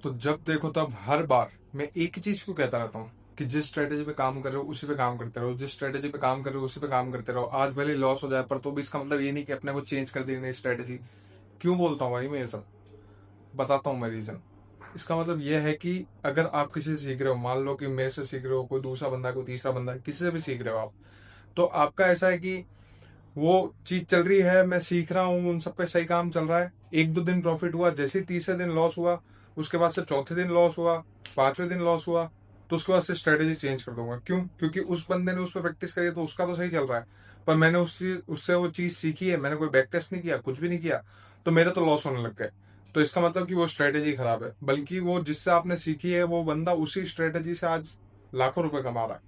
तो जब देखो तब हर बार मैं एक ही चीज को कहता रहता हूँ कि जिस स्ट्रेटेजी पे काम कर रहे हो उसी पे काम करते रहो, जिस स्ट्रेटेजी पे काम कर रहे हो उसी पे काम करते रहो। आज भले लॉस हो जाए पर तो भी इसका मतलब ये नहीं कि अपने को चेंज कर देनी स्ट्रेटेजी। क्यों बोलता हूँ भाई मैं ये सब, बताता हूँ मैं रीजन। इसका मतलब यह है कि अगर आप किसी से सीख रहे हो, मान लो कि मेरे से सीख रहे हो, कोई दूसरा बंदा, कोई तीसरा बंदा, किसी से भी सीख रहे हो आप, तो आपका ऐसा है कि वो चीज चल रही है, मैं सीख रहा हूँ, उन सब पे सही काम चल रहा है, एक दो दिन प्रॉफिट हुआ, जैसे ही तीसरे दिन लॉस हुआ, उसके बाद से चौथे दिन लॉस हुआ, पांचवें दिन लॉस हुआ, तो उसके बाद से स्ट्रेटेजी चेंज कर दूंगा। क्यों? क्योंकि उस बंदे ने उस पर प्रैक्टिस करी तो उसका तो सही चल रहा है, पर मैंने उससे वो चीज सीखी है, मैंने कोई बैक टेस्ट नहीं किया, कुछ भी नहीं किया, तो मेरे तो लॉस होने लग गए। तो इसका मतलब कि वो स्ट्रेटेजी खराब है, बल्कि वो जिससे आपने सीखी है वो बंदा उसी स्ट्रेटेजी से आज लाखों रुपए कमा रहा है,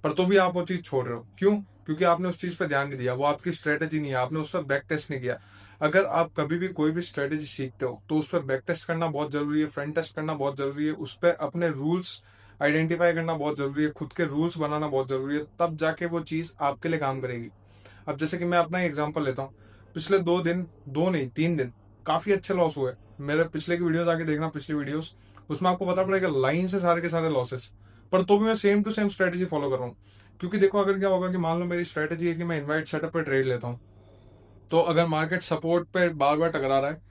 पर तो भी आप वो चीज छोड़ रहे हो। क्यों? क्योंकि आपने उस चीज पे ध्यान नहीं दिया, वो आपकी स्ट्रेटेजी नहीं है, आपने उस पर बैक टेस्ट नहीं किया। अगर आप कभी भी कोई भी स्ट्रेटेजी सीखते हो तो उस पर बैक टेस्ट करना बहुत जरूरी है, फ्रंट टेस्ट करना बहुत जरूरी है, उस पर अपने रूल्स आइडेंटिफाई करना बहुत जरूरी है, खुद के रूल्स बनाना बहुत जरूरी है, तब जाके वो चीज आपके लिए काम करेगी। अब जैसे कि मैं अपना एग्जाम्पल लेता हूँ, पिछले 2 दिन, दो नहीं 3 दिन काफी अच्छे लॉस हुए मेरे। पिछले की वीडियोस आके देखना, पिछली वीडियोस, उसमें आपको पता पड़ेगा लाइन से सारे के सारे लॉसेस, पर तो भी मैं same to same strategy follow कर रहा हूँ। क्योंकि देखो अगर क्या होगा कि मान लो मेरी स्ट्रेटेजी है कि मैं इनवाइट सेटअप पे ट्रेड लेता हूँ, तो अगर मार्केट सपोर्ट पे बार बार टकरा रहा है,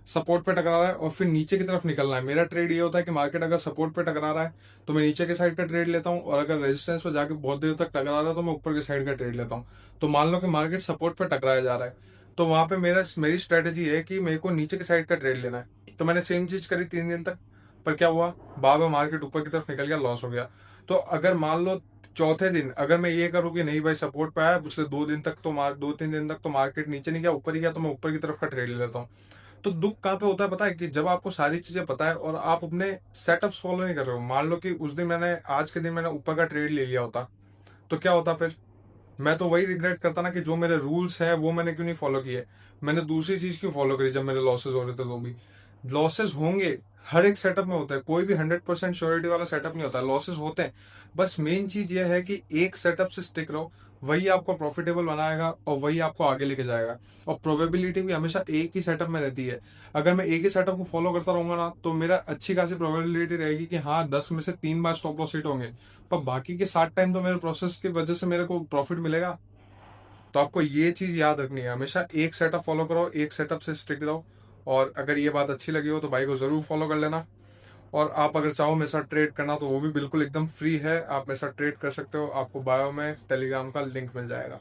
सपोर्ट पे टकरा रहा है और फिर नीचे की तरफ निकलना है, मेरा ट्रेड ये होता है कि मार्केट अगर सपोर्ट पे टकरा रहा है तो मैं नीचे के साइड का ट्रेड लेता हूँ, और अगर रेजिस्टेंस पे जाके बहुत देर तक टकरा रहा है तो मैं ऊपर के साइड का ट्रेड लेता हूँ। तो मान लो कि मार्केट सपोर्ट पे टकराया जा रहा है, तो वहां पे मेरी स्ट्रेटेजी है कि मेरे को नीचे के साइड का ट्रेड लेना है। तो मैंने सेम चीज करी 3 दिन तक, पर क्या हुआ, बार बार मार्केट ऊपर की तरफ निकल गया, लॉस हो गया। तो अगर मान लो चौथे दिन अगर मैं ये करूँ कि नहीं भाई सपोर्ट पे आया, पिछले 2 दिन तक तो 2-3 दिन तक तो मार्केट नीचे नहीं गया ऊपर ही गया, तो मैं ऊपर की तरफ का ट्रेड ले लेता हूँ। तो दुख कहाँ पे होता है पता है? कि जब आपको सारी चीजें पता है और आप अपने सेटअप्स फॉलो नहीं कर रहे हो। मान लो कि उस दिन मैंने, आज के दिन मैंने ऊपर का ट्रेड ले लिया होता, तो क्या होता फिर? मैं तो वही रिग्रेट करता ना कि जो मेरे रूल्स हैं वो मैंने क्यों नहीं फॉलो किए, मैंने दूसरी चीज क्यों फॉलो करी जब मेरे लॉसेस हो रहे थे। तो भी लॉसेस होंगे, हर एक सेटअप में होता है, कोई भी 100% श्योरिटी वाला सेटअप नहीं होता, लॉसेस होते हैं। बस मेन चीज यह है कि एक सेटअप से स्टिक रहो, वही आपको प्रॉफिटेबल बनाएगा और वही आपको आगे लेके जाएगा। और प्रोबेबिलिटी भी हमेशा एक ही सेटअप में रहती है। अगर मैं एक ही सेटअप को फॉलो करता रहूंगा ना, तो मेरा अच्छी खासी प्रोबेबिलिटी रहेगी कि हाँ 10 में से 3 बार स्टॉप लॉस हिट होंगे, पर बाकी के 7 टाइम तो मेरे प्रोसेस की वजह से मेरे को प्रॉफिट मिलेगा। तो आपको ये चीज याद रखनी है, हमेशा एक सेटअप फॉलो करो, एक सेटअप से स्टिक रहो। और अगर ये बात अच्छी लगी हो तो भाई को जरूर फॉलो कर लेना। और आप अगर चाहो मेरे साथ ट्रेड करना तो वो भी बिल्कुल एकदम फ्री है, आप मेरे साथ ट्रेड कर सकते हो, आपको बायो में टेलीग्राम का लिंक मिल जाएगा।